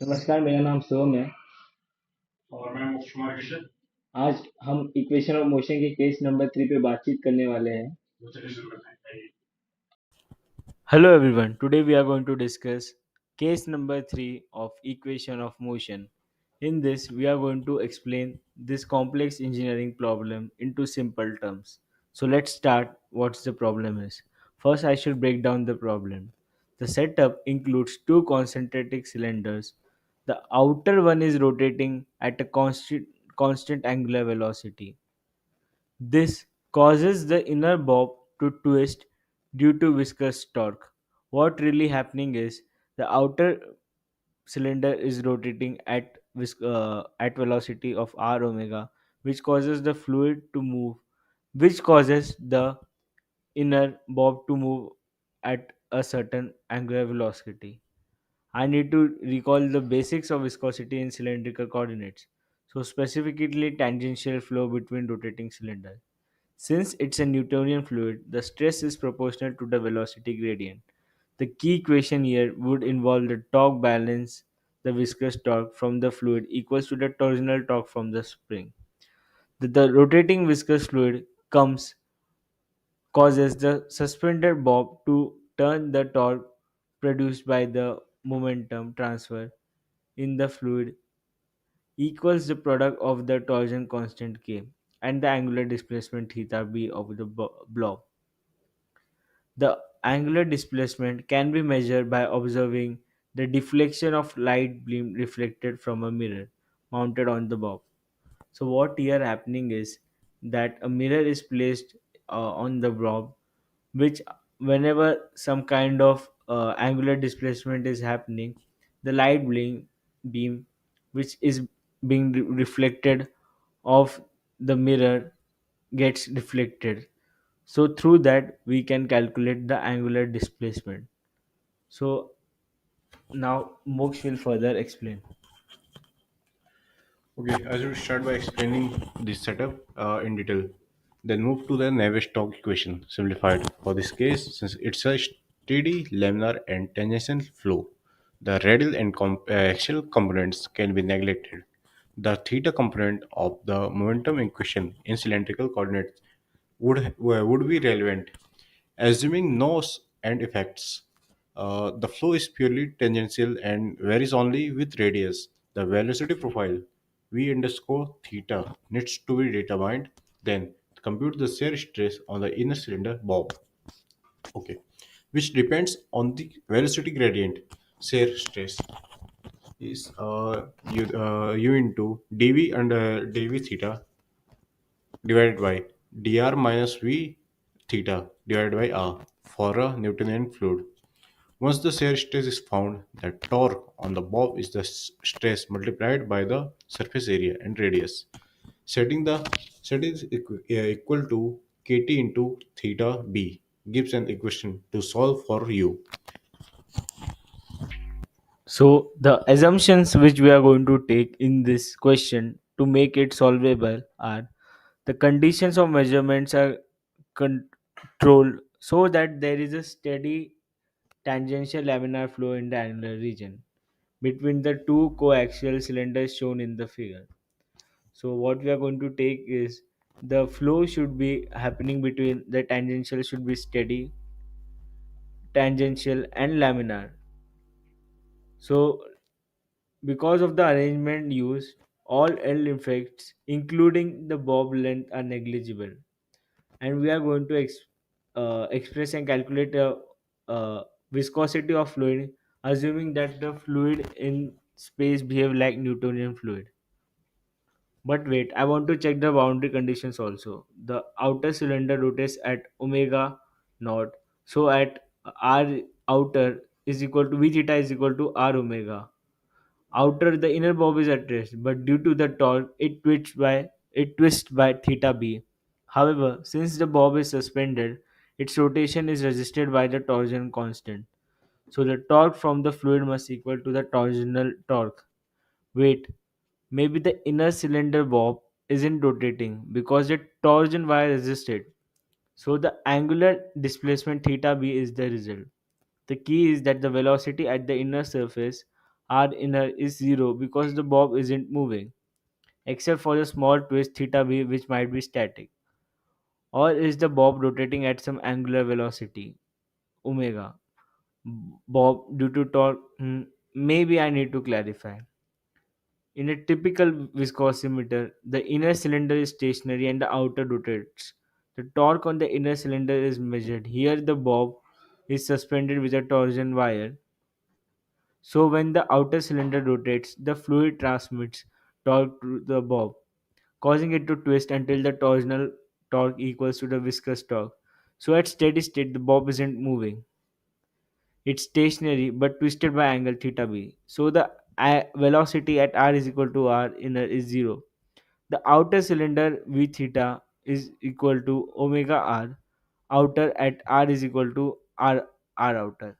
नमस्कार, मेरा नाम सोम है। और मैं मुकेश कुमार कृष्ण। आज हम इक्वेशन ऑफ मोशन के केस नंबर 3 पे बातचीत करने वाले हैं। तो चलिए शुरू करते हैं। आइए। Hello everyone, today we are going to discuss case number 3 of equation of motion. In this, we are going to explain this complex engineering problem into simple terms. So let's start what the problem is. First, I should break down the problem. The setup includes two concentric cylinders. The outer one is rotating at a constant angular velocity. This causes the inner bob to twist due to viscous torque. What really happening is the outer cylinder is rotating at velocity of r omega, which causes the fluid to move, which causes the inner bob to move at a certain angular velocity. I need to recall the basics of viscosity in cylindrical coordinates. So specifically tangential flow between rotating cylinders. Since it's a Newtonian fluid, the stress is proportional to the velocity gradient. The key equation here would involve the torque balance, the viscous torque from the fluid equals to the torsional torque from the spring. The rotating viscous fluid causes the suspended bob to turn. The torque produced by the momentum transfer in the fluid equals the product of the torsion constant K and the angular displacement theta b of the blob. The angular displacement can be measured by observing the deflection of light beam reflected from a mirror mounted on the bob. So what here happening is that a mirror is placed on the blob, which whenever some kind of angular displacement is happening, the beam which is being reflected off the mirror gets deflected. So through that we can calculate the angular displacement. So now Moksh will further explain. Okay, as we start by explaining this setup in detail, then move to the Navier-Stokes equation simplified. For this case, since it's a steady laminar and tangential flow, the radial and axial components can be neglected. The theta component of the momentum equation in cylindrical coordinates would be relevant. Assuming no end effects, the flow is purely tangential and varies only with radius. The velocity profile v underscore theta needs to be determined. Then compute the shear stress on the inner cylinder bob. Okay, which depends on the velocity gradient. Shear stress is u into dv under dv theta divided by dr minus v theta divided by r for a Newtonian fluid. Once the shear stress is found, the torque on the bob is the stress multiplied by the surface area and radius. Setting the set is equal to kt into theta b gives an equation to solve for u. So the assumptions which we are going to take in this question to make it solvable are the conditions of measurements are controlled so that there is a steady tangential laminar flow in the angular region between the two coaxial cylinders shown in the figure. So what we are going to take is the flow should be happening between the tangential should be steady, tangential and laminar. So because of the arrangement used, all L effects, including the bob length, are negligible. And we are going to express and calculate viscosity of fluid, assuming that the fluid in space behave like Newtonian fluid. But wait, I want to check the boundary conditions also. The outer cylinder rotates at omega naught. So at r outer is equal to v theta is equal to r omega. Outer the inner bob is at rest, but due to the torque, it twists by theta b. However, since the bob is suspended, its rotation is resisted by the torsion constant. So the torque from the fluid must equal to the torsional torque. Wait, maybe the inner cylinder bob isn't rotating because the torsion wire resisted. So the angular displacement theta b is the result. The key is that the velocity at the inner surface R inner is 0 because the bob isn't moving, except for the small twist theta b which might be static. Or is the bob rotating at some angular velocity, omega? Bob due to torque? Maybe I need to clarify. In a typical viscosimeter, the inner cylinder is stationary and the outer rotates. The torque on the inner cylinder is measured. Here, the bob is suspended with a torsion wire. So, when the outer cylinder rotates, the fluid transmits torque to the bob, causing it to twist until the torsional torque equals to the viscous torque. So, at steady state, the bob isn't moving. It's stationary but twisted by angle theta b. So, the velocity at r is equal to r inner is 0. The outer cylinder V theta is equal to omega r outer at r is equal to r outer.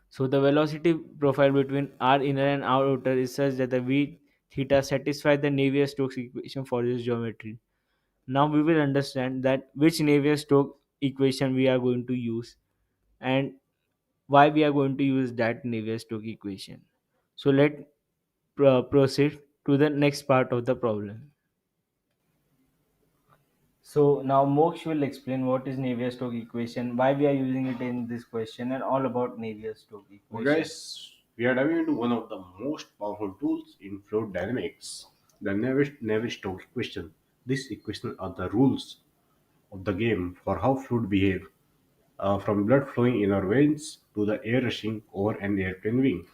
So the velocity profile between r inner and r outer is such that the V theta satisfies the Navier-Stokes equation for this geometry. Now we will understand that which Navier-Stokes equation we are going to use and why we are going to use that Navier-Stokes equation. So let proceed to the next part of the problem. So now Moksh will explain what is Navier-Stokes equation, why we are using it in this question, and all about Navier-Stokes Okay, equation. guys, we are diving into one of the most powerful tools in fluid dynamics, the Navier-Stokes equation. These equations are the rules of the game for how fluid behave, from blood flowing in our veins to the air rushing over an airplane wing.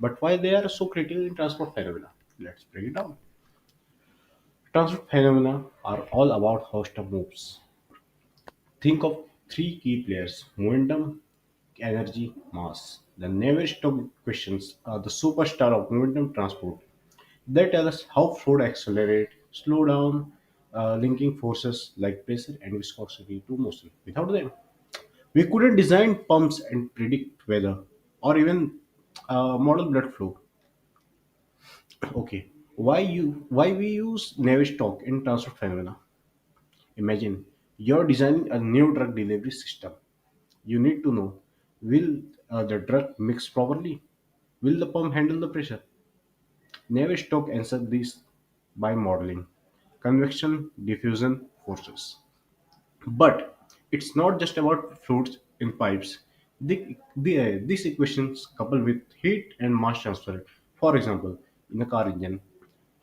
But why they are so critical in transport phenomena? Let's break it down. Transport phenomena are all about how stuff moves. Think of three key players: momentum, energy, mass. The Navier-Stokes equations are the superstar of momentum transport. They tell us how fluid accelerate, slow down, linking forces like pressure and viscosity to motion. Without them, we couldn't design pumps and predict weather, or even model blood flow. Okay, why we use Navier-Stokes in transport phenomena? Imagine you're designing a new drug delivery system. You need to know, will the drug mix properly? Will the pump handle the pressure? Navier-Stokes answered this by modeling convection diffusion forces. But it's not just about fluids in pipes. These equations coupled with heat and mass transfer. For example, in a car engine,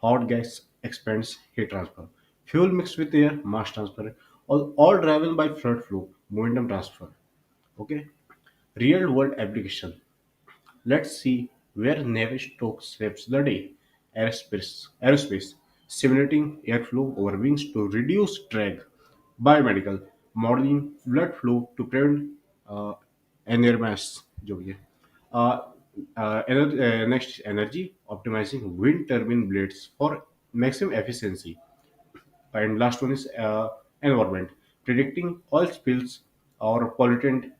hot gas expands heat transfer. Fuel mixed with air, mass transfer. All driven by fluid flow, momentum transfer. Okay. Real world application. Let's see where Navier-Stokes saves the day. Aerospace, simulating airflow over wings to reduce drag. Biomedical, modeling blood flow to prevent uh, aneurysms. जो भी है. Uh, Next, energy, optimizing wind turbine blades for maximum efficiency. And last one is environment, predicting oil spills or pollutant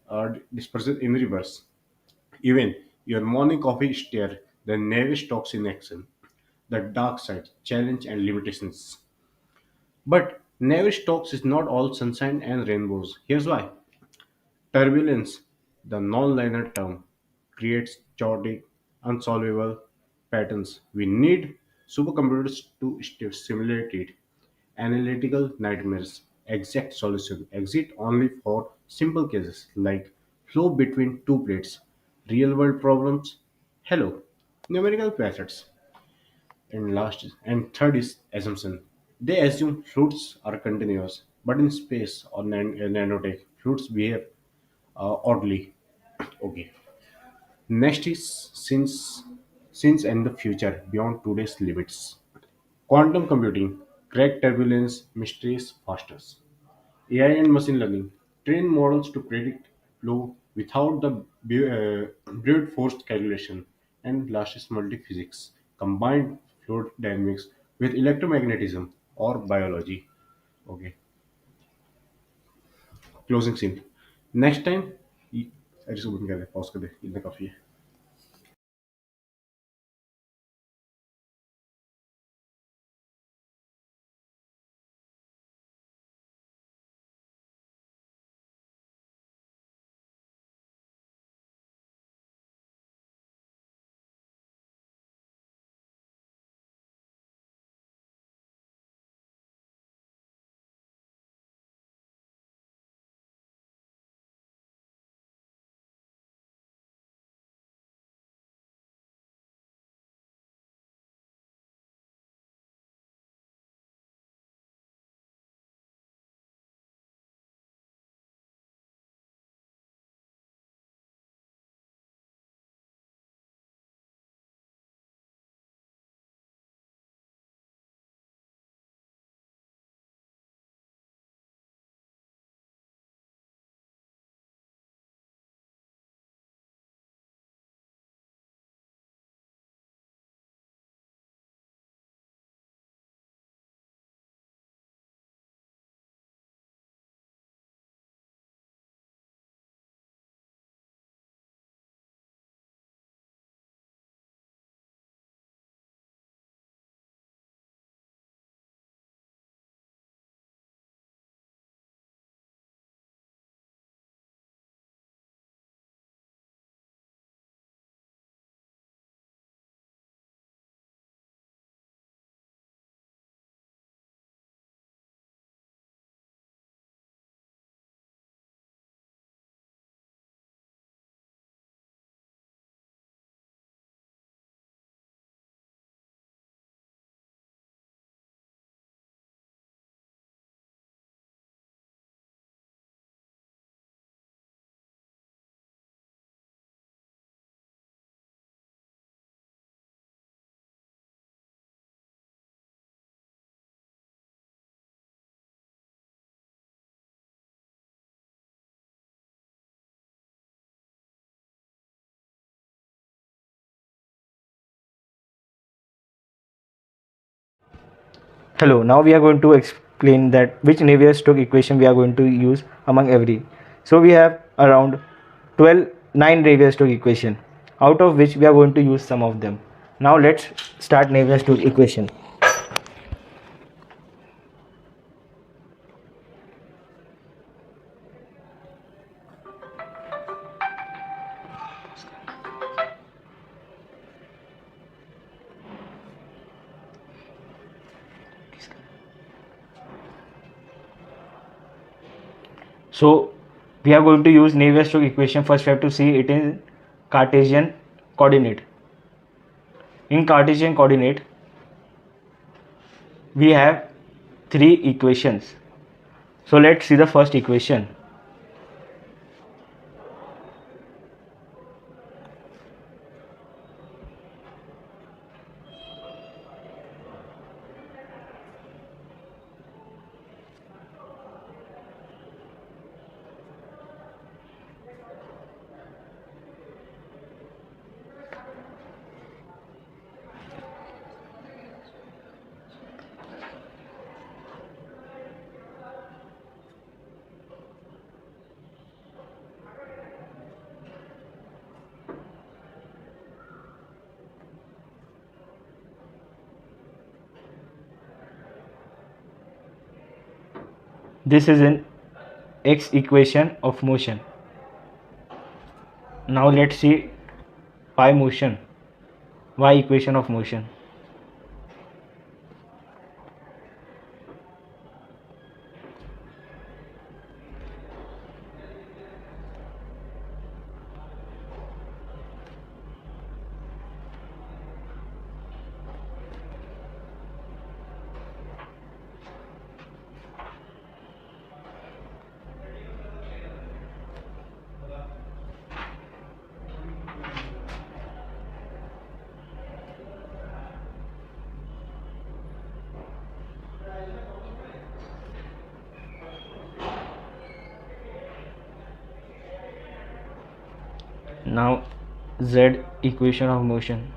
dispersal in rivers. Even your morning coffee stare, the Navish talks in action, the dark side, challenge and limitations. But Navish talks is not all sunshine and rainbows. Here's why. Turbulence, the non-linear term, creates chaotic, unsolvable patterns. We need supercomputers to simulate it. Analytical nightmares, exact solution exist only for simple cases like flow between two plates. Real world problems, hello, numerical methods. And third is assumption. They assume fluids are continuous, but in space or nanotech, fluids behave oddly. Okay. Next is since and the future beyond today's limits. Quantum computing crack turbulence mysteries faster. AI and machine learning train models to predict flow without the brute force calculation. And last is multiphysics, combined fluid dynamics with electromagnetism or biology. Okay, closing scene. Next time, अरे इसको बंद कर दे, pause कर दे, इतना काफी है. Hello, now we are going to explain that which Navier-Stokes equation we are going to use among every. So we have around 9 Navier-Stokes equation, out of which we are going to use some of them. Now let's start Navier-Stokes equation. So we are going to use Navier-Stokes equation. First we have to see it in Cartesian coordinate. In Cartesian coordinate we have 3 equations. So let's see the first equation. This is an x equation of motion. Now let's see y motion, y equation of motion. Now z equation of motion.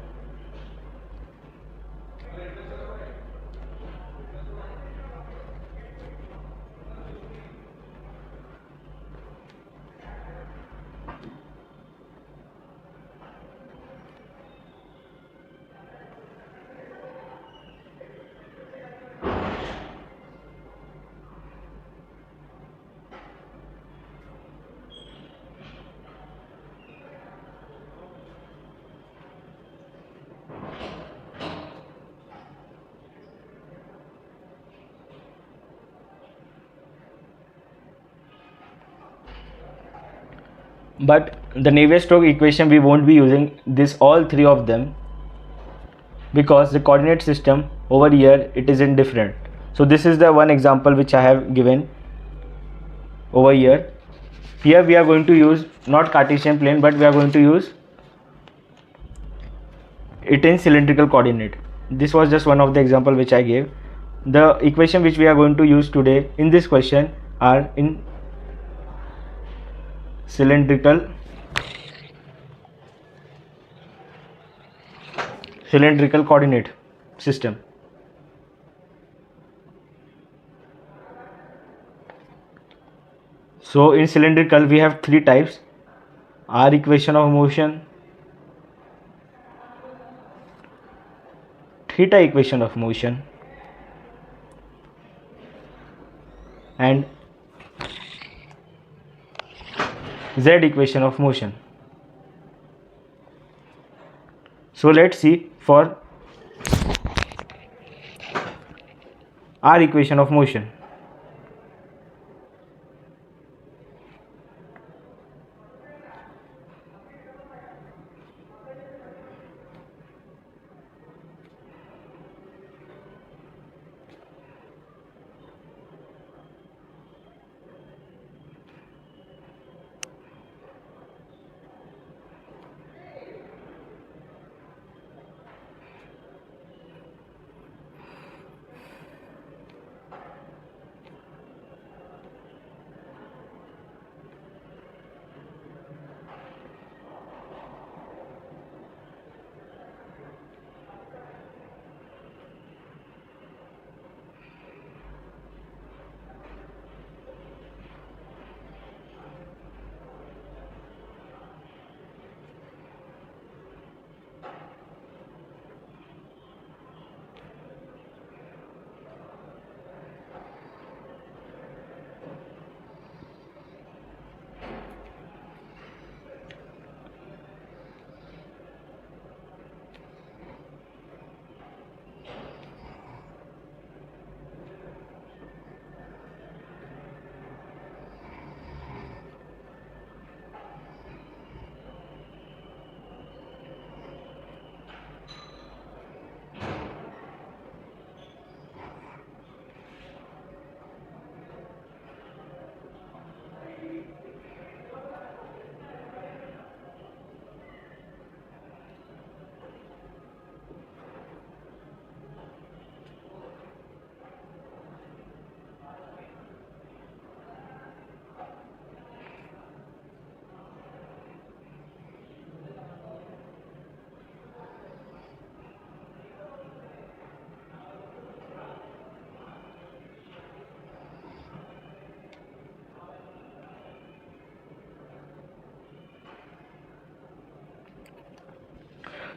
But the Navier-Stokes equation, we won't be using this all 3 of them, because the coordinate system over here it is indifferent. So this is the one example which I have given over here. Here we are going to use not Cartesian plane, but we are going to use it in cylindrical coordinate. This was just one of the example which I gave. The equation which we are going to use today in this question are in cylindrical coordinate system. So in cylindrical we have 3 types: R equation of motion, theta equation of motion, and z equation of motion. So let's see for R equation of motion.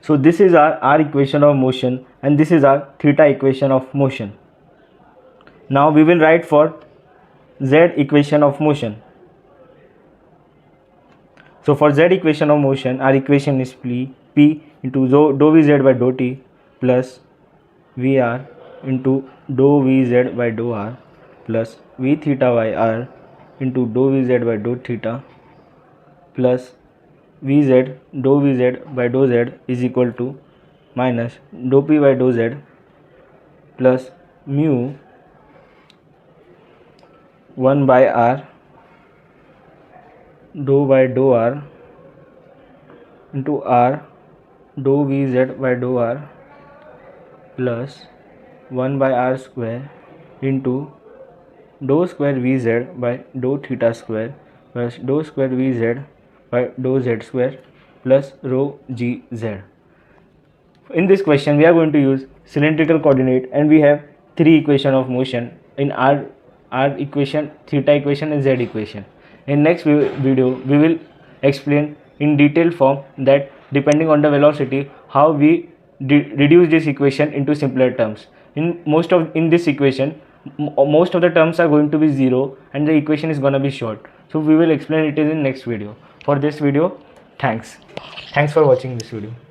So this is our r equation of motion and this is our theta equation of motion. Now we will write for z equation of motion. So for z equation of motion, our equation is P into dou Vz by dou t plus Vr into dou Vz by dou r plus V theta by r into dou Vz by dou theta plus Vz dou Vz by dou z is equal to minus dou P by dou z plus mu 1 by r dou by dou r into r dou Vz by dou r plus 1 by r square into dou square Vz by dou theta square plus dou square Vz by dou z square plus rho gz. In this question we are going to use cylindrical coordinate and we have three equation of motion in r equation, theta equation and z equation. In next video we will explain in detailed form that depending on the velocity how we reduce this equation into simpler terms. In this equation most of the terms are going to be zero and the equation is going to be short. So we will explain it in next video. For this video, thanks for watching this video.